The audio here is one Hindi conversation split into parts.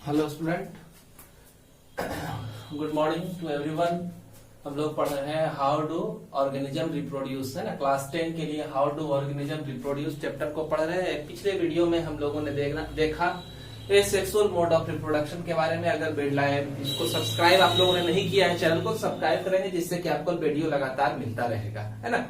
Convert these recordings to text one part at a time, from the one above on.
Hello student, good morning to everyone. हम लोग पढ़ रहे हैं हाउ डू ऑर्गेनिज्म रिप्रोड्यूस, है ना। क्लास 10 के लिए how do organism reproduce chapter को पढ़ रहे हैं। पिछले वीडियो में हम लोगों ने देखा सेक्सुअल मोड ऑफ रिप्रोडक्शन के बारे में। अगर इसको सब्सक्राइब आप लोगों ने नहीं किया है, चैनल को सब्सक्राइब करेंगे जिससे कि आपको वीडियो लगातार मिलता रहेगा, है ना।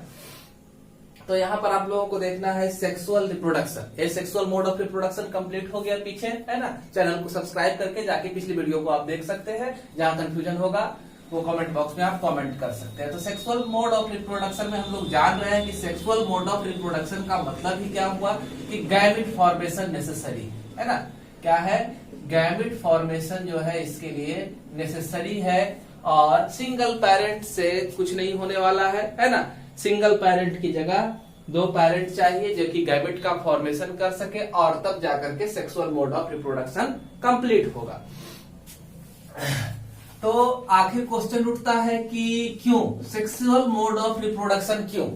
तो यहाँ पर आप लोगों को देखना है सेक्सुअल रिप्रोडक्शन। ये sexual mode of reproduction complete हो गया पीछे, है ना। चैनल को सब्सक्राइब करके जाके पिछली वीडियो को आप देख सकते हैं। जहां कंफ्यूजन होगा वो कमेंट बॉक्स में आप कमेंट कर सकते हैं। तो सेक्सुअल मोड ऑफ रिप्रोडक्शन में हम लोग जान रहे हैं कि सेक्सुअल मोड ऑफ रिप्रोडक्शन का मतलब ही क्या हुआ कि गैमेट फॉर्मेशन नेसेसरी, है ना। क्या है? गैमेट फॉर्मेशन जो है इसके लिए नेसेसरी है और सिंगल पेरेंट से कुछ नहीं होने वाला है ना। सिंगल पेरेंट की जगह दो पेरेंट चाहिए जो कि गैमेट का फॉर्मेशन कर सके और तब जाकर के sexual mode of reproduction complete होगा। तो आखिर क्वेश्चन उठता है कि क्यों सेक्सुअल मोड ऑफ रिप्रोडक्शन, क्यों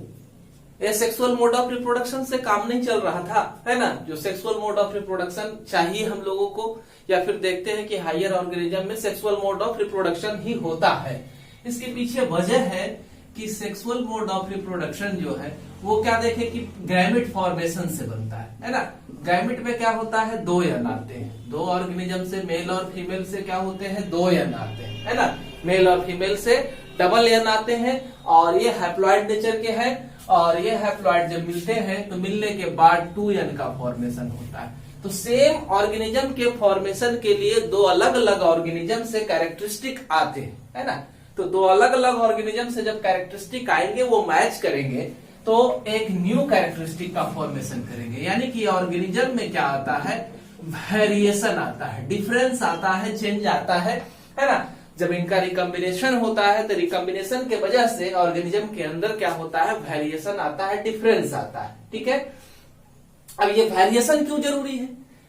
ये सेक्सुअल मोड ऑफ रिप्रोडक्शन से काम नहीं चल रहा था, है ना। जो सेक्सुअल मोड ऑफ रिप्रोडक्शन चाहिए हम लोगों को, या फिर देखते हैं कि हायर ऑर्गेनिज्म में सेक्सुअल मोड ऑफ रिप्रोडक्शन ही होता है। इसके पीछे वजह है कि सेक्सुअल मोड ऑफ रिप्रोडक्शन जो है वो क्या देखे कि गैमेट फॉर्मेशन से बनता है ना। गैमेट में क्या होता है? दो यन आते हैं। दो ऑर्गेनिज्म से, मेल और फीमेल से क्या होते हैं? दो यन आते हैं, है ना। मेल और फीमेल से डबल यन आते हैं और ये हैप्लॉइड नेचर के हैं। और ये हैप्लॉइड जब मिलते हैं तो मिलने के बाद 2n का फॉर्मेशन होता है। तो सेम ऑर्गेनिज्म के फॉर्मेशन के लिए दो अलग अलग ऑर्गेनिज्म से कैरेक्टरिस्टिक आते हैं, है ना। तो दो अलग अलग ऑर्गेनिज्म से जब कैरेक्टरिस्टिक आएंगे वो मैच करेंगे तो एक न्यू कैरेक्टरिस्टिक का फॉर्मेशन करेंगे। यानी कि ऑर्गेनिज्म में क्या आता है? वेरिएशन आता है, डिफरेंस आता है, चेंज आता है ना। जब इनका रिकम्बिनेशन होता है तो रिकम्बिनेशन के वजह से ऑर्गेनिज्म के अंदर क्या होता है? वेरिएशन आता है, डिफरेंस आता है, ठीक है। अब ये वेरिएशन क्यों जरूरी है?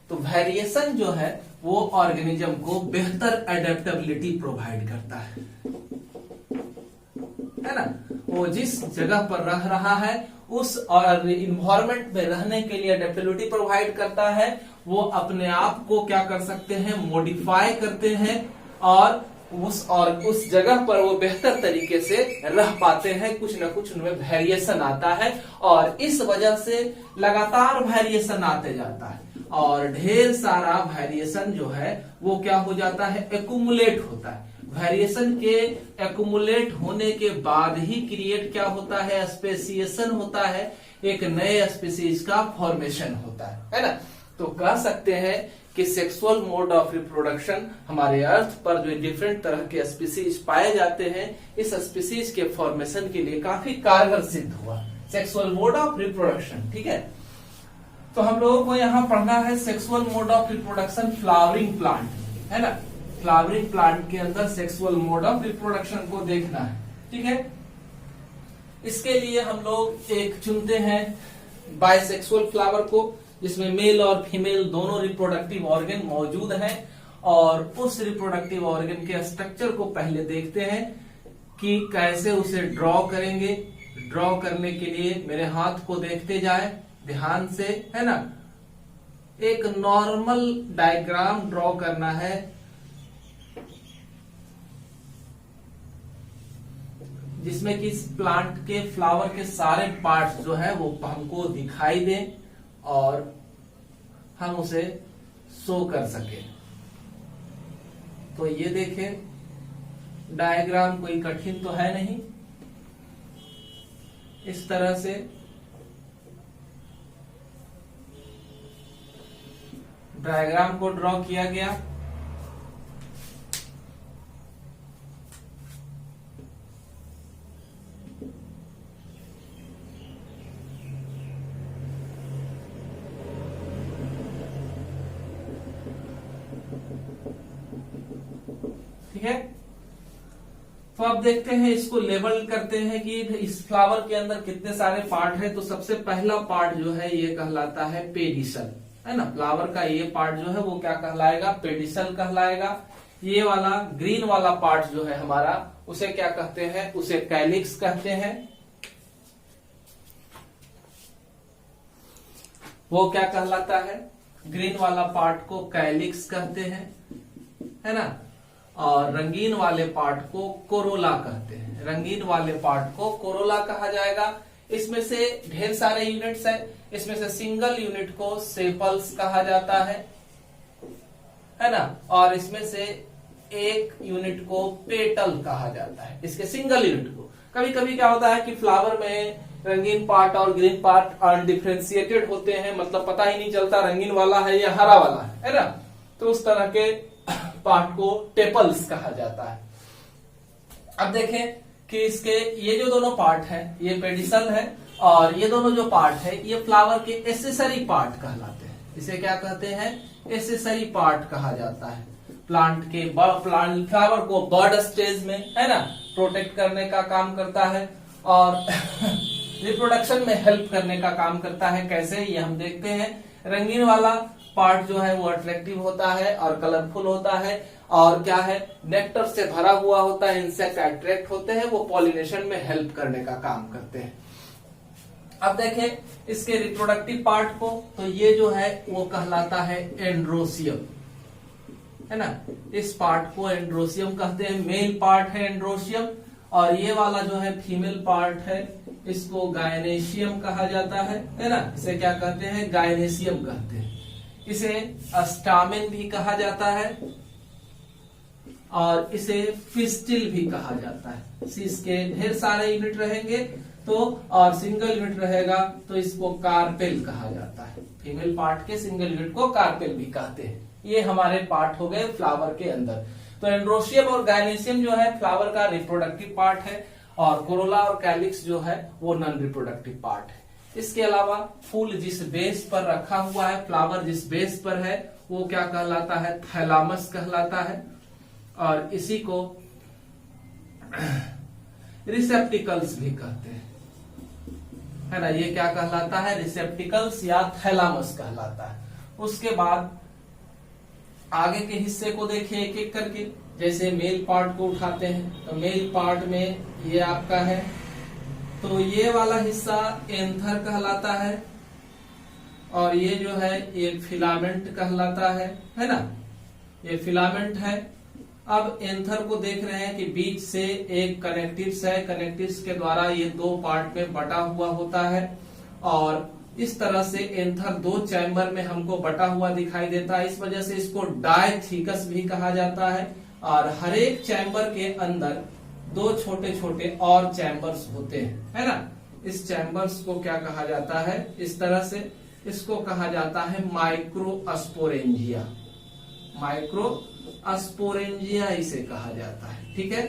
तो वेरिएशन जो है वो ऑर्गेनिज्म को बेहतर एडेप्टेबिलिटी प्रोवाइड करता है ना। वो जिस जगह पर रह रहा है उस और इन्वायरमेंट में रहने के लिए एडेप्टेबिलिटी प्रोवाइड करता है। वो अपने आप को क्या कर सकते हैं? मॉडिफाई करते हैं और उस जगह पर वो बेहतर तरीके से रह पाते हैं। कुछ न कुछ उनमें वेरिएशन आता है और इस वजह से लगातार वेरिएशन आते जाता है और ढेर सारा वेरिएशन जो है वो क्या हो जाता है? एक्यूमुलेट होता है। वेरिएशन के एक्यूमुलेट होने के बाद ही क्रिएट क्या होता है? स्पेसिएशन होता है, एक नए स्पीसीज का फॉर्मेशन होता है ना। तो कह सकते हैं कि सेक्सुअल मोड ऑफ रिप्रोडक्शन हमारे अर्थ पर जो डिफरेंट तरह के स्पीसीज पाए जाते हैं, इस स्पीसीज के फॉर्मेशन के लिए काफी कारगर सिद्ध हुआ सेक्सुअल मोड ऑफ रिप्रोडक्शन, ठीक है। तो हम लोगों को यहाँ पढ़ना है sexual mode of reproduction flowering plant, है ना। फ्लावरिंग प्लांट के अंदर सेक्सुअल मोड ऑफ रिप्रोडक्शन को देखना है, ठीक है। इसके लिए हम लोग एक चुनते हैं बाइसेक्सुअल फ्लावर को, जिसमें मेल और फीमेल दोनों रिप्रोडक्टिव ऑर्गन मौजूद हैं। और उस रिप्रोडक्टिव ऑर्गन के स्ट्रक्चर को पहले देखते हैं कि कैसे उसे ड्रॉ करेंगे। ड्रॉ करने के लिए मेरे हाथ को देखते जाए ध्यान से, है ना। एक नॉर्मल डायग्राम ड्रॉ करना है जिसमें कि इस प्लांट के फ्लावर के सारे पार्ट्स जो है वो हमको दिखाई दें और हम उसे शो कर सके। तो ये देखें, डायग्राम कोई कठिन तो है नहीं। इस तरह से डायग्राम को ड्रॉ किया गया। ठीक है। तो अब देखते हैं, इसको लेबल करते हैं कि इस फ्लावर के अंदर कितने सारे पार्ट है। तो सबसे पहला पार्ट जो है ये कहलाता है पेडिसल, है ना। फ्लावर का ये पार्ट जो है वो क्या कहलाएगा? पेडिसल कहलाएगा। ये वाला ग्रीन वाला पार्ट जो है हमारा, उसे क्या कहते हैं? उसे कैलिक्स कहते हैं। वो क्या कहलाता है? ग्रीन वाला पार्ट को कैलिक्स कहते हैं। है ना, और रंगीन वाले पार्ट को कोरोला कहते हैं। रंगीन वाले पार्ट को कोरोला कहा जाएगा। इसमें से ढेर सारे यूनिट्स हैं, इसमें से सिंगल यूनिट को सेपल्स कहा जाता है ना, और इसमें से एक यूनिट को पेटल कहा जाता है, इसके सिंगल यूनिट को। कभी कभी क्या होता है कि फ्लावर में रंगीन पार्ट और ग्रीन पार्ट अनडिफरेंशिएटेड होते हैं, मतलब पता ही नहीं चलता रंगीन वाला है या हरा वाला है ना, तो उस तरह के पार्ट को टेपल्स कहा जाता है। अब देखें कि इसके ये जो दोनों पार्ट है, ये पेडिसल है, और ये दोनों जो पार्ट है ये फ्लावर के एसेसरी पार्ट कहलाते हैं। इसे क्या कहते हैं? एसेसरी पार्ट कहा जाता है। प्लांट के फ्लावर को बर्ड स्टेज में, है ना, प्रोटेक्ट करने का काम करता है और रिप्रोडक्शन में हेल्प करने का काम करता है। कैसे, ये हम देखते हैं। रंगीन वाला पार्ट जो है वो अट्रैक्टिव होता है और कलरफुल होता है, और क्या है, नेक्टर से भरा हुआ होता है, इंसेक्ट अट्रैक्ट होते हैं, वो पॉलिनेशन में हेल्प करने का काम करते हैं। अब देखें इसके रिप्रोडक्टिव पार्ट को, तो ये जो है वो कहलाता है एंड्रोसियम, है ना। इस पार्ट को एंड्रोसियम कहते हैं। मेल पार्ट है एंड्रोसियम, और ये वाला जो है फीमेल पार्ट है, इसको गायनेशियम कहा जाता है ना। इसे क्या कहते हैं? गायनेशियम कहते हैं। इसे स्टामेन भी कहा जाता है और इसे फिस्टिल भी कहा जाता है। इसके ढेर सारे यूनिट रहेंगे तो, और सिंगल यूनिट रहेगा तो इसको कार्पेल कहा जाता है। फीमेल पार्ट के सिंगल यूनिट को कार्पेल भी कहते हैं। ये हमारे पार्ट हो गए फ्लावर के अंदर। तो एंड्रोसियम और गायनेशियम जो है फ्लावर का रिप्रोडक्टिव पार्ट है, और कोरोला और कैलिक्स जो है वो नॉन रिप्रोडक्टिव पार्ट है। इसके अलावा फूल जिस बेस पर रखा हुआ है, फ्लावर जिस बेस पर है, वो क्या कहलाता है? थैलामस कहलाता है, और इसी को रिसेप्टिकल्स भी कहते हैं, है ना। ये क्या कहलाता है? रिसेप्टिकल्स या थैलामस कहलाता है। उसके बाद आगे के हिस्से को देखिए एक एक करके। जैसे मेल पार्ट को उठाते हैं तो मेल पार्ट में ये आपका है, तो ये वाला हिस्सा एंथर कहलाता है, और ये जो है ये फिलामेंट कहलाता है ना, ये फिलामेंट है। अब एंथर को देख रहे हैं कि बीच से एक कनेक्टिव्स है, कनेक्टिव्स के द्वारा ये दो पार्ट में बटा हुआ होता है, और इस तरह से एंथर दो चैम्बर में हमको बटा हुआ दिखाई देता है। इस वजह से इसको डायथीकस भी कहा जाता है, और हर एक चैम्बर के अंदर दो छोटे छोटे और चैम्बर्स होते हैं, है ना। इस चैम्बर्स को क्या कहा जाता है? इस तरह से इसको कहा जाता है माइक्रोस्पोरेंजिया। माइक्रोस्पोरेंजिया इसे कहा जाता है, ठीक है।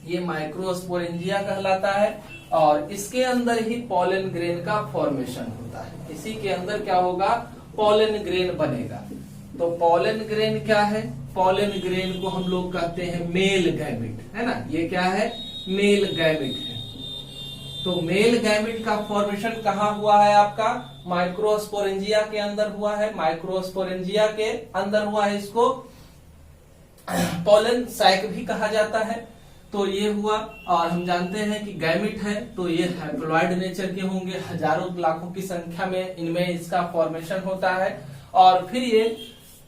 ये माइक्रोस्पोरेंजिया कहलाता है, और इसके अंदर ही पॉलन ग्रेन का फॉर्मेशन होता है। इसी के अंदर क्या होगा? पॉलन ग्रेन बनेगा। तो पॉलन ग्रेन क्या है? पॉलन ग्रेन को हम लोग कहते हैं मेल गैमेट, है ना। ये क्या है? मेल गैमेट है। तो मेल गैमेट का फॉर्मेशन कहाँ हुआ है? आपका माइक्रोस्पोरेंजिया के अंदर हुआ है। माइक्रोस्पोरेंजिया के अंदर हुआ है, इसको पॉलन सैक भी कहा जाता है। तो ये हुआ, और हम जानते हैं कि गैमेट है तो ये हैप्लॉइड नेचर के होंगे, हजारों लाखों की संख्या में इनमें इसका फॉर्मेशन होता है, और फिर ये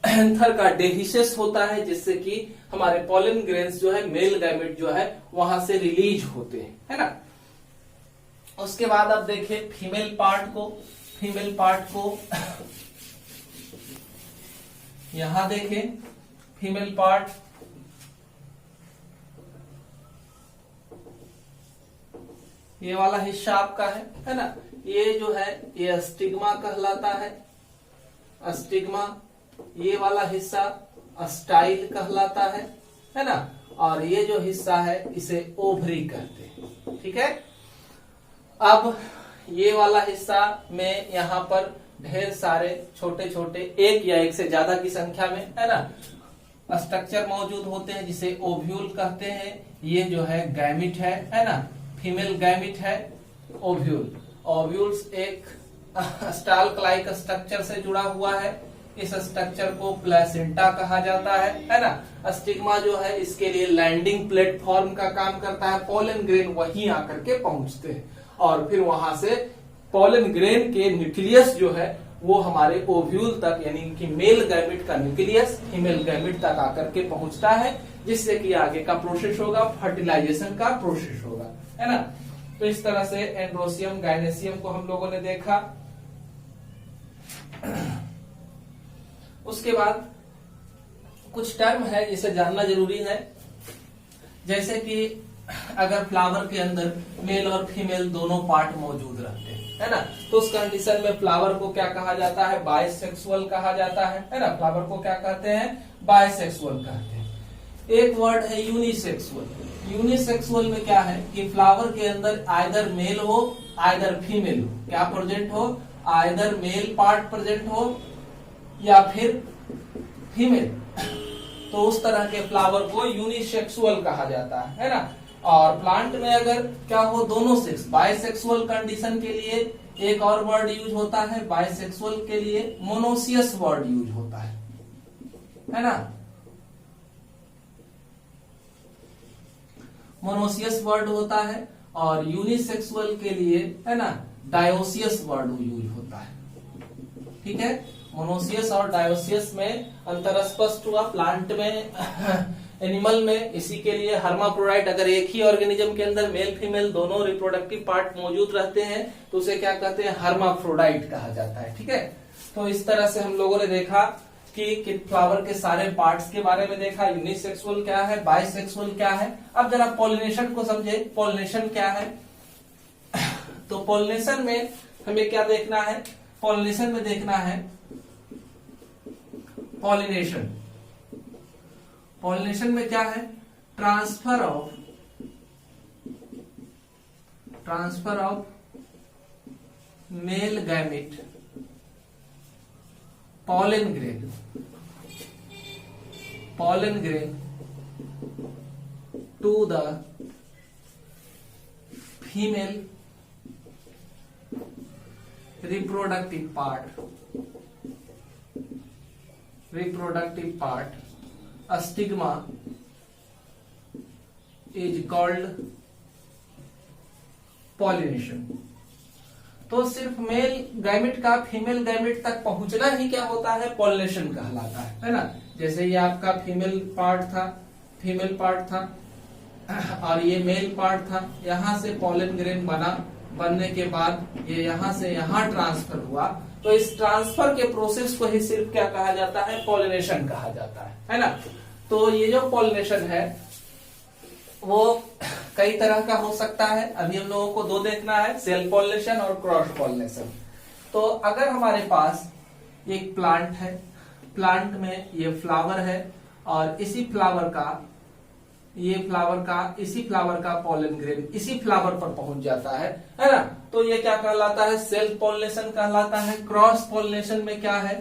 एंथर का डेहिसेस होता है, जिससे कि हमारे पॉलन ग्रेन्स जो है, मेल गैमेट जो है, वहां से रिलीज होते हैं, है ना। उसके बाद अब देखिए फीमेल पार्ट को। फीमेल पार्ट को यहां देखें, फीमेल पार्ट ये वाला हिस्सा आपका है ना। ये जो है ये स्टिग्मा कहलाता है, स्टिग्मा। ये वाला हिस्सा स्टाइल कहलाता है ना। और ये जो हिस्सा है इसे ओवरी कहते हैं, ठीक है। अब ये वाला हिस्सा में यहाँ पर ढेर सारे छोटे छोटे, एक या एक से ज्यादा की संख्या में, है ना, स्ट्रक्चर मौजूद होते हैं, जिसे ओव्यूल कहते हैं। ये जो है गैमिट है ना, फीमेल गैमिट है, ओव्यूल। ओव्यूल्स एक स्टाल्क लाइक स्ट्रक्चर से जुड़ा हुआ है। इस स्ट्रक्चर को प्लेसेंटा कहा जाता है ना। स्टिग्मा जो है इसके लिए लैंडिंग प्लेटफॉर्म का काम करता है। पॉलन ग्रेन वहीं आकर के पहुंचते हैं, और फिर वहां से पॉलन ग्रेन के न्यूक्लियस जो है वो हमारे ओव्यूल तक यानी कि मेल गैमेट का न्यूक्लियस फीमेल गैमेट तक आकर के पहुंचता है, जिससे कि आगे का प्रोसेस होगा फर्टिलाइजेशन का प्रोसेस होगा, है ना। तो इस तरह से एंड्रोसियम गायनेसियम को हम लोगों ने देखा। उसके बाद कुछ टर्म है जिसे जानना जरूरी है, जैसे कि अगर फ्लावर के अंदर मेल और फीमेल दोनों पार्ट मौजूद रहते हैं, है ना, तो उस कंडीशन में फ्लावर को क्या कहा जाता है, बायसेक्सुअल कहा जाता है ना। फ्लावर को क्या कहते हैं, बायसेक्सुअल कहते हैं। एक वर्ड है यूनिसेक्सुअल। यूनिसेक्सुअल में क्या है कि फ्लावर के अंदर आइदर मेल हो आइदर फीमेल हो, क्या प्रेजेंट हो, आइदर मेल पार्ट प्रेजेंट हो या फिर फीमेल, तो उस तरह के फ्लावर को यूनिसेक्सुअल कहा जाता है ना। और प्लांट में अगर क्या हो, दोनों सेक्स, बायसेक्सुअल कंडीशन के लिए एक और वर्ड यूज होता है, बायसेक्सुअल के लिए मोनोसियस वर्ड यूज होता है ना। मोनोसियस वर्ड होता है और यूनिसेक्सुअल के लिए, है ना, डायोसियस वर्ड यूज होता है। ठीक है, मोनोसियस और डायोसियस में अंतर स्पष्ट हुआ। प्लांट में एनिमल में इसी के लिए हर्माफ्रोडाइट, अगर एक ही ऑर्गेनिज्म के अंदर मेल फीमेल दोनों रिप्रोडक्टिव पार्ट मौजूद रहते हैं तो उसे क्या कहते हैं, हर्माफ्रोडाइट कहा जाता है। ठीक है, तो इस तरह से हम लोगों ने देखा कि फ्लावर के सारे पार्ट्स के बारे में देखा, यूनिसेक्सुअल क्या है, बाइसेक्सुअल क्या है। अब जरा पॉलिनेशन को समझे, पॉलिनेशन क्या है। तो पॉलिनेशन में हमें क्या देखना है, पॉलिनेशन में देखना है पॉलिनेशन। पॉलिनेशन में क्या है, transfer of male gamete pollen grain to the female reproductive part, stigma is called pollination। तो सिर्फ मेल गैमेट का फीमेल गैमेट तक पहुंचना ही क्या होता है, पॉलिनेशन कहलाता है ना। जैसे ये आपका फीमेल पार्ट था और ये मेल पार्ट था, यहाँ से पॉलन ग्रेन बनने के बाद ये यहाँ से यहाँ ट्रांसफर हुआ, तो इस ट्रांसफर के प्रोसेस को ही सिर्फ क्या कहा जाता है, पॉलिनेशन कहा जाता है ना। तो ये जो पॉलिनेशन है वो कई तरह का हो सकता है। अभी हम लोगों को दो देखना है, सेल्फ पॉलिनेशन और क्रॉस पॉलिनेशन। तो अगर हमारे पास एक प्लांट है, प्लांट में ये फ्लावर है और इसी फ्लावर का पॉलन ग्रेन इसी फ्लावर पर पहुंच जाता है ना, तो ये क्या कहलाता है, सेल्फ पॉलिनेशन कहलाता है। क्रॉस पॉलिनेशन में क्या है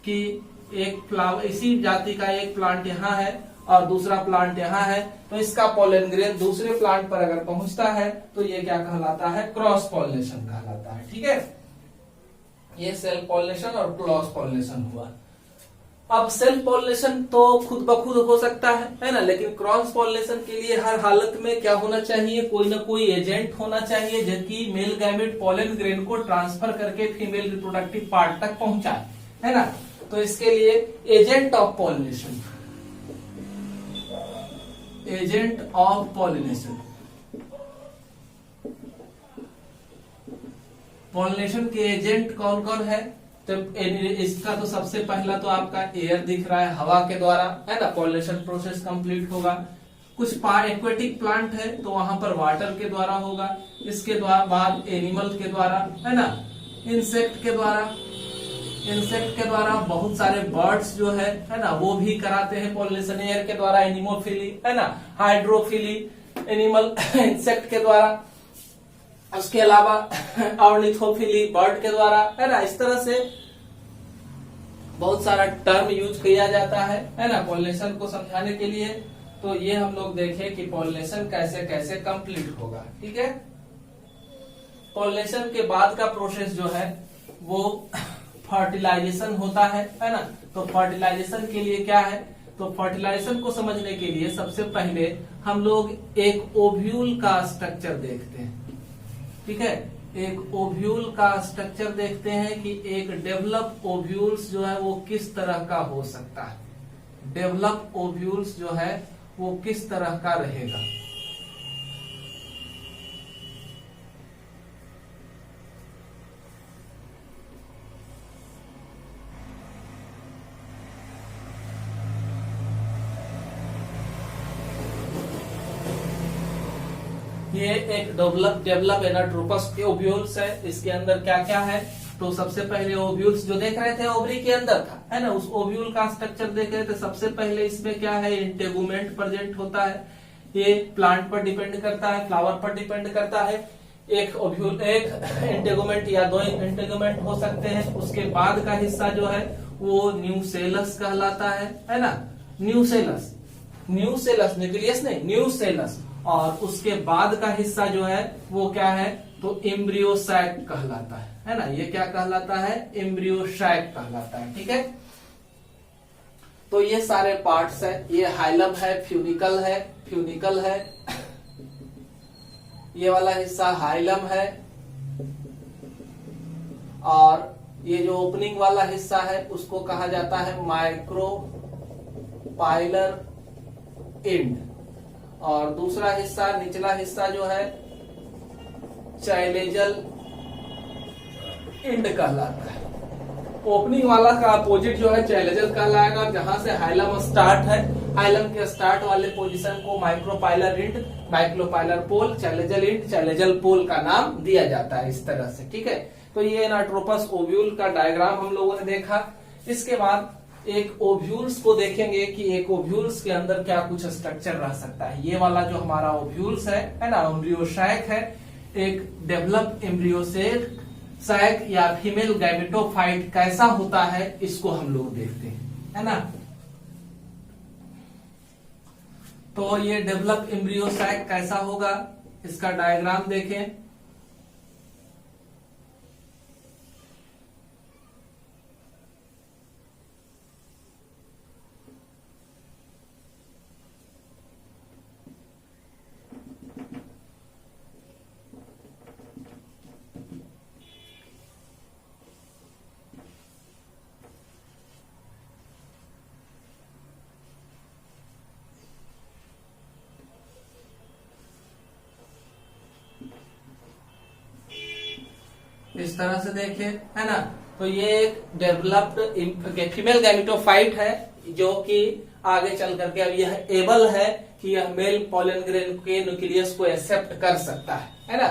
कि एक फ्लावर, इसी जाति का एक प्लांट यहाँ है और दूसरा प्लांट यहाँ है, तो इसका पॉलन ग्रेन दूसरे प्लांट पर अगर पहुंचता है तो ये क्या कहलाता है, क्रॉस पॉलिनेशन कहलाता है। ठीक है, ये सेल्फ पॉलिनेशन और क्रॉस पॉलिनेशन हुआ। अब सेल्फ पॉलिनेशन तो खुद ब खुद हो सकता है ना, लेकिन क्रॉस पॉलिनेशन के लिए हर हालत में क्या होना चाहिए, कोई ना कोई एजेंट होना चाहिए जो कि मेल गैमेट पॉलन ग्रेन को ट्रांसफर करके फीमेल रिप्रोडक्टिव पार्ट तक पहुंचाए, है ना। तो इसके लिए agent of pollination, agent of pollination, pollination के एजेंट कौन कौन है, तो इसका तो सबसे पहला तो आपका एयर दिख रहा है, हवा के द्वारा, है ना, पॉलिनेशन प्रोसेस कंप्लीट होगा। कुछ एक्वेटिक प्लांट है तो वहां पर वाटर के द्वारा होगा, इसके द्वारा बाद एनिमल के द्वारा, है ना, इंसेक्ट के द्वारा बहुत सारे बर्ड्स जो है ना, वो भी कराते हैं पॉलिनेशन एयर के द्वारा, एनिमोफिली, है ना, हाइड्रोफिली एनिमल इंसेक्ट के द्वारा, उसके अलावा ऑर्निथोफिली बर्ड के द्वारा, है ना। इस तरह से बहुत सारा टर्म यूज किया जाता है ना, पॉलिनेशन को समझाने के लिए। तो ये हम लोग देखें कि पॉलिनेशन कैसे कैसे कंप्लीट होगा। ठीक है, पॉलिनेशन के बाद का प्रोसेस जो है वो फर्टिलाइजेशन होता है ना। तो फर्टिलाइजेशन के लिए क्या है, तो फर्टिलाइजेशन को समझने के लिए सबसे पहले हम लोग एक ओव्यूल का स्ट्रक्चर देखते हैं। ठीक है, एक ओव्यूल का स्ट्रक्चर देखते हैं कि एक डेवलप ओव्यूल्स जो है वो किस तरह का हो सकता है। डेवलप ओव्यूल्स जो है वो किस तरह का रहेगा। ये एक डेवलप एनाट्रोपस ओव्यूल्स है। इसके अंदर क्या क्या है, तो सबसे पहले ओव्यूल्स जो देख रहे थे ओवरी के अंदर था, है ना, उस ओव्यूल का स्ट्रक्चर देख रहे थे। सबसे पहले इसमें क्या है, इंटेगुमेंट प्रेजेंट होता है। ये प्लांट पर डिपेंड करता है, फ्लावर पर डिपेंड करता है। एक ओव्यूल, एक इंटेगुमेंट या दो इंटेगुमेंट हो सकते हैं। उसके बाद का हिस्सा जो है वो न्यूसेलस कहलाता है ना, न्यूसेलस न्यूक्लियस नहीं, न्यूसेलस। और उसके बाद का हिस्सा जो है वो क्या है, तो एम्ब्रियो सैक कहलाता है ना। ये क्या कहलाता है, एम्ब्रियो सैक कहलाता है। ठीक है, तो ये सारे पार्ट्स है। ये हाइलम है, फ्यूनिकल है, ये वाला हिस्सा हाइलम है। और ये जो ओपनिंग वाला हिस्सा है उसको कहा जाता है माइक्रोपाइलर एंड। और दूसरा हिस्सा, निचला हिस्सा जो है चाइलेजल एंड कहलाता है। ओपनिंग वाला का अपोजिट जो है चाइलेजल कहलाएगा। जहां से हाइलम स्टार्ट है, हाइलम के स्टार्ट वाले पोजीशन को micropylar end, micropylar pole, chalazal end, chalazal pole का नाम दिया जाता है इस तरह से। ठीक है, तो ये एनाट्रोपस ओव्यूल का डायग्राम हम लोगों ने देखा। इसके बाद एक ओव्यूल्स को देखेंगे कि एक ओव्यूल्स के अंदर क्या कुछ स्ट्रक्चर रह सकता है। ये वाला जो हमारा ओव्यूल्स है ना, एम्ब्रियो सैक है। एक डेवलप एम्ब्रियो सैक या फीमेल गैमेटोफाइट कैसा होता है इसको हम लोग देखते हैं, है ना। तो ये डेवलप एम्ब्रियो सैक कैसा होगा, इसका डायग्राम देखें। इस तरह से देखें, है ना। तो ये एक डेवलप्ड फीमेल गैमेटोफाइट है जो कि आगे चल करके अब यह एबल है कि यह मेल पोलन ग्रेन के न्यूक्लियस को एक्सेप्ट कर सकता है ना।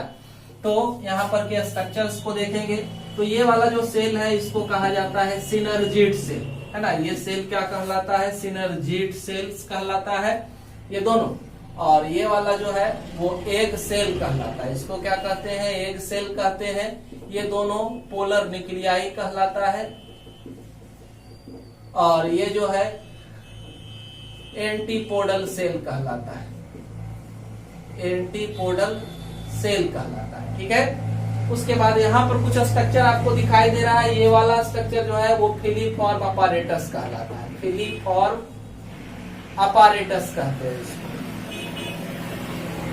तो यहाँ पर के स्ट्रक्चर्स को देखेंगे तो ये वाला जो सेल है इसको कहा जाता है सिनर्जिड सेल, है ना। ये सेल क्या कहलाता है, सिनर्जिड सेल्स कहलाता है, ये दोनों। और ये वाला जो है वो एग सेल कहलाता है। इसको क्या कहते हैं, एग सेल कहते हैं। ये दोनों पोलर न्यूक्लियाई कहलाता है। और ये जो है एंटीपोडल सेल कहलाता है, एंटीपोडल सेल कहलाता है। ठीक है, उसके बाद यहाँ पर कुछ स्ट्रक्चर आपको दिखाई दे रहा है। ये वाला स्ट्रक्चर जो है वो फिलीफॉर्म अपारेटस कहलाता है, फिलीफॉर्म अपारेटस कहते हैं इसको।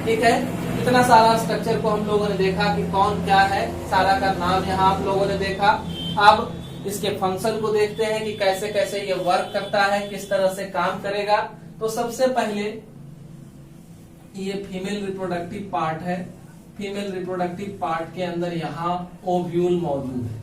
ठीक है, इतना सारा स्ट्रक्चर को हम लोगों ने देखा कि कौन क्या है, सारा का नाम यहाँ आप लोगों ने देखा। अब इसके फंक्शन को देखते हैं कि कैसे कैसे ये वर्क करता है, किस तरह से काम करेगा। तो सबसे पहले ये फीमेल रिप्रोडक्टिव पार्ट है। फीमेल रिप्रोडक्टिव पार्ट के अंदर यहाँ ओव्यूल मौजूद है।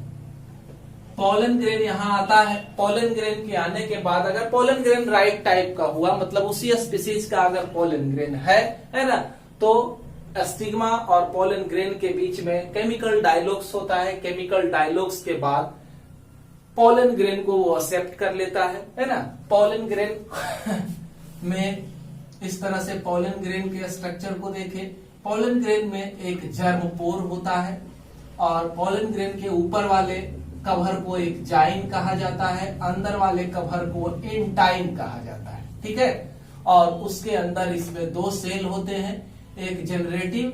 पोलन ग्रेन यहाँ आता है। पोलन ग्रेन के आने के बाद अगर पोलन ग्रेन राइट टाइप का हुआ, मतलब उसी स्पीसीज का अगर पोलन ग्रेन है ना, तो स्टिग्मा और पोलन ग्रेन के बीच में केमिकल डायलॉग्स होता है। केमिकल डायलॉग्स के बाद पोलन ग्रेन को वो एक्सेप्ट कर लेता है ना। पोलन ग्रेन में इस तरह से पोलन ग्रेन के स्ट्रक्चर को देखें। पोलन ग्रेन में एक जर्म पोर होता है और पोलन ग्रेन के ऊपर वाले कवर को एक जाइन कहा जाता है, अंदर वाले कवर को इंटाइन कहा जाता है। ठीक है, और उसके अंदर इसमें दो सेल होते हैं, एक जनरेटिव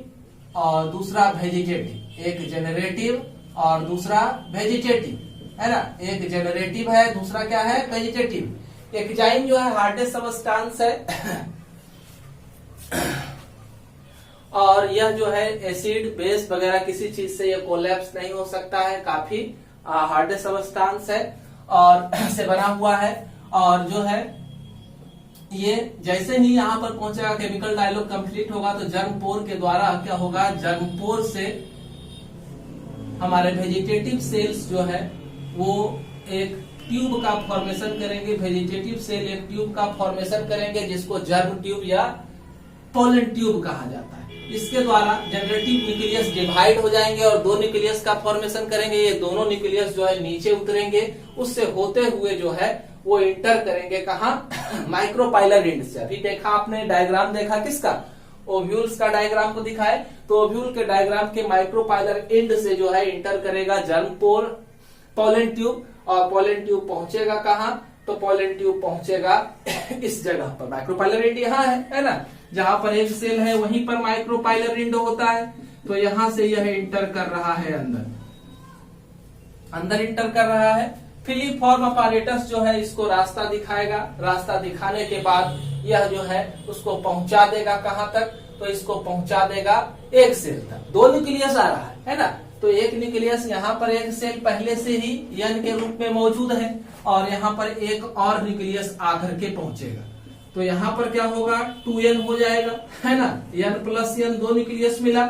और दूसरा वेजिटेटिव। एक जनरेटिव और दूसरा वेजिटेटिव, है ना। एक जनरेटिव है, दूसरा क्या है, वेजिटेटिव। एक जाइन जो है हार्डेस्ट सबस्टांस है और यह जो है एसिड बेस वगैरह किसी चीज से ये कोलैप्स नहीं हो सकता है, काफी हार्ड सब्सटेंस है और से बना हुआ है। और जो है ये जैसे ही यहाँ पर पहुंचेगा, केमिकल डायलॉग कंप्लीट होगा तो जर्मपोर के द्वारा क्या होगा, जर्मपोर से हमारे वेजिटेटिव सेल्स जो है वो एक ट्यूब का फॉर्मेशन करेंगे। वेजिटेटिव सेल एक ट्यूब का फॉर्मेशन करेंगे जिसको जर्म ट्यूब या पोलन ट्यूब कहा जाता है। इसके द्वारा जनरेटिव न्यूक्लियस डिवाइड हो जाएंगे और दो न्यूक्लियस का फॉर्मेशन करेंगे। ये दोनों न्यूक्लियस जो है नीचे उतरेंगे, उससे होते हुए जो है वो इंटर करेंगे कहा, माइक्रोपाइलर एंड से। अभी देखा आपने डायग्राम देखा किसका, ओव्यूल्स का डायग्राम को दिखाए, तो ओव्यूल के डायग्राम के माइक्रोपाइलर एंड से जो है इंटर करेगा जर्मपोर पोलन ट्यूब, और पोलन ट्यूब पहुंचेगा कहां, तो पोलन ट्यूब पहुंचेगा इस जगह पर। माइक्रोपाइलर एंड यहाँ है ना, जहां पर एक सेल है वहीं पर माइक्रोपाइलर एंड होता है। तो यहां से यह इंटर कर रहा है अंदर इंटर कर रहा है। फिलिफॉर्म अपैरेटस जो है इसको रास्ता दिखाएगा, रास्ता दिखाने के बाद यह जो है उसको पहुंचा देगा कहां तक, तो इसको पहुंचा देगा एक सेल तक। दो न्यूक्लियस आ रहा है ना, तो एक न्यूक्लियस यहाँ पर एक सेल पहले से ही यन के रूप में मौजूद है और यहाँ पर एक और न्यूक्लियस आकर के पहुंचेगा। तो यहाँ पर क्या होगा, 2n हो जाएगा, है ना, n प्लस n दो न्यूक्लियस मिला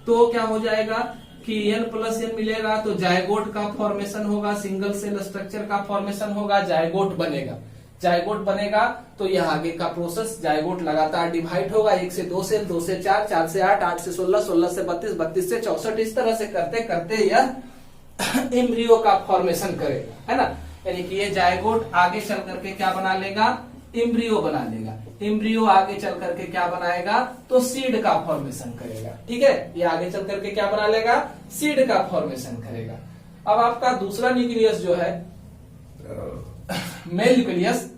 तो क्या हो जाएगा कि n प्लस n मिलेगा तो जायगोट का फॉर्मेशन होगा, सिंगल सेल स्ट्रक्चर का फॉर्मेशन होगा, जायगोट बनेगा। जायगोट बनेगा तो यह आगे का प्रोसेस, जायगोट लगातार डिवाइड होगा, 1 से 2 सेल, 2 से 4, 4 से 8, 8 से 16, 16 से 32, 32 से 64, इस तरह से करते करते यह एम्ब्रियो का फॉर्मेशन करेगा, है ना। यानी कि ये जायगोट आगे चल करके क्या बना लेगा, एम्ब्रियो बना लेगा। एम्ब्रियो आगे चल करके क्या बनाएगा, तो सीड का फॉर्मेशन करेगा। ठीक है, ये आगे चल करके क्या बना लेगा, सीड का फॉर्मेशन करेगा। अब आपका दूसरा न्यूक्लियस जो है मेल न्यूक्लियस,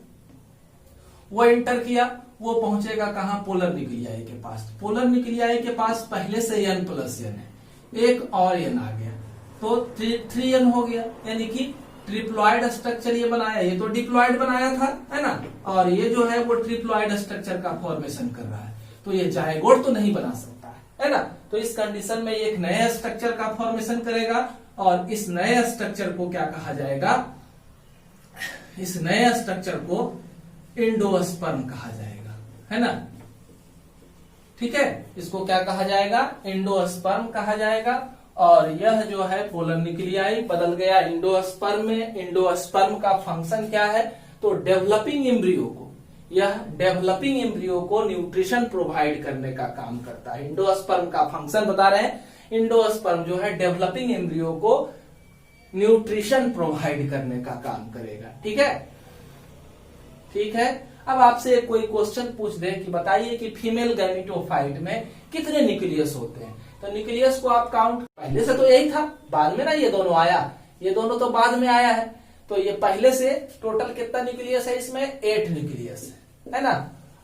वो इंटर किया, वो पहुंचेगा कहां, पोलर न्यूक्लियाई के पास। पोलर न्यूक्लियाई के पास पहले से n प्लस n है, एक और n आ गया तो 3n हो गया, यानी कि ट्रिप्लॉइड स्ट्रक्चर ये बनाया। ये तो डिप्लॉइड बनाया था, है ना, और ये जो है वो ट्रिप्लॉइड स्ट्रक्चर का फॉर्मेशन कर रहा है। तो ये जायगोट तो नहीं बना सकता है ना। तो इस कंडीशन में एक नए स्ट्रक्चर का फॉर्मेशन करेगा और इस नए स्ट्रक्चर को क्या कहा जाएगा, इस नए स्ट्रक्चर को एंडोस्पर्म कहा जाएगा, है ना। ठीक है, इसको क्या कहा जाएगा, एंडोस्पर्म कहा जाएगा। और यह जो है पोलर न्यूक्लियाई बदल गया एंडोस्पर्म में। एंडोस्पर्म का फंक्शन क्या है, तो डेवलपिंग एम्ब्रियो को, यह डेवलपिंग एम्ब्रियो को न्यूट्रिशन प्रोवाइड करने का काम करता है। एंडोस्पर्म का फंक्शन बता रहे हैं, एंडोस्पर्म जो है डेवलपिंग एम्ब्रियो को न्यूट्रिशन प्रोवाइड करने का काम करेगा। ठीक है, ठीक है। अब आपसे कोई क्वेश्चन पूछ दे कि बताइए कि फीमेल गैमेटोफाइट में कितने न्यूक्लियस होते हैं, तो न्यूक्लियस को आप काउंट, पहले से तो यही था, बाद में ना ये दोनों आया, ये दोनों तो बाद में आया है। तो ये पहले से टोटल कितना न्यूक्लियस है इसमें, 8 न्यूक्लियस है ना।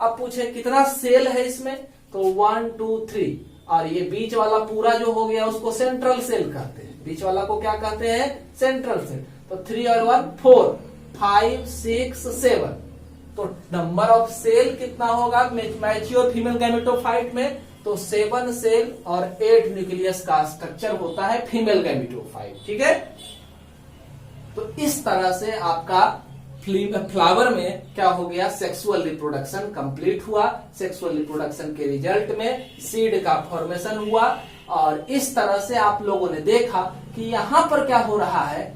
अब पूछे कितना सेल है इसमें, तो 1 2 3, और ये बीच वाला पूरा जो हो गया उसको सेंट्रल सेल कहते हैं। बीच वाला को क्या कहते हैं, सेंट्रल सेल। तो 3 और 1 4, 5 6 7, तो नंबर ऑफ सेल कितना होगा मैच्योर फीमेल गैमेटोफाइट में, तो 7 सेल और 8 न्यूक्लियस का स्ट्रक्चर होता है फीमेल गैमेटोफाइट। ठीक है, तो इस तरह से आपका फ्लावर में क्या हो गया, सेक्सुअल रिप्रोडक्शन कंप्लीट हुआ। सेक्सुअल रिप्रोडक्शन के रिजल्ट में सीड का फॉर्मेशन हुआ और इस तरह से आप लोगों ने देखा कि यहां पर क्या हो रहा है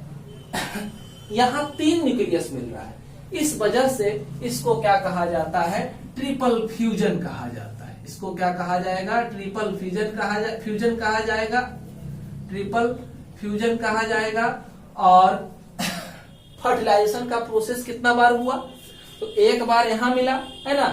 यहां 3 न्यूक्लियस मिल रहा है। इस वजह से इसको क्या कहा जाता है, ट्रिपल फ्यूजन कहा जाता है। इसको क्या कहा जाएगा, ट्रिपल फ्यूजन कहा जाएगा, ट्रिपल फ्यूजन कहा जाएगा। और फर्टिलाइजेशन का प्रोसेस कितना बार हुआ, तो एक बार यहां मिला, है ना,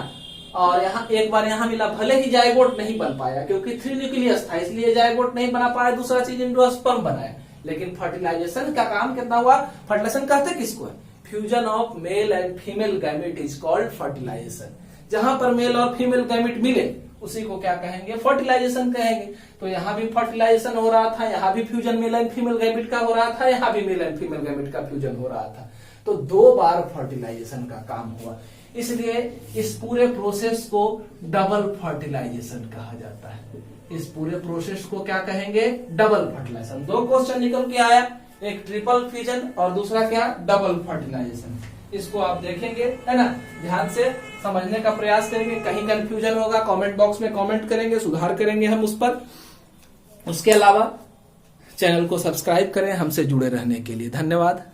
और यहाँ एक बार यहां मिला। भले ही जायगोट नहीं बन पाया क्योंकि 3 न्यूक्लियस था, इसलिए जायगोट नहीं बना पाया। दूसरा चीज एंडोस्पर्म बनाया, लेकिन फर्टिलाइजेशन का काम कितना हुआ। फर्टिलाइजेशन कहते किसको है, fusion of male and female gamete is called fertilization. जहां पर मेल और फीमेल गैमेट मिले उसी को क्या कहेंगे, फर्टिलाइजेशन कहेंगे। तो यहाँ भी फर्टिलाइजेशन हो रहा था, यहाँ भी fusion mail and female gamete का हो रहा था, यहाँ भी मेल एंड फीमेल गैमेट का फ्यूजन हो रहा था। तो 2 बार फर्टिलाइजेशन का काम हुआ। इसलिए इस पूरे प्रोसेस को डबल फर्टिलाइजेशन कहा जाता है। इस पूरे प्रोसेस को क्या कहेंगे? Double fertilisation. 2 क्वेश्चन निकल के आया, एक ट्रिपल फ्यूजन और दूसरा क्या? Double fertilization. इसको आप देखेंगे, है ना, ध्यान से समझने का प्रयास करेंगे। कहीं कंफ्यूजन होगा कमेंट बॉक्स में कमेंट करेंगे, सुधार करेंगे हम उस पर। उसके अलावा चैनल को सब्सक्राइब करें हमसे जुड़े रहने के लिए। धन्यवाद।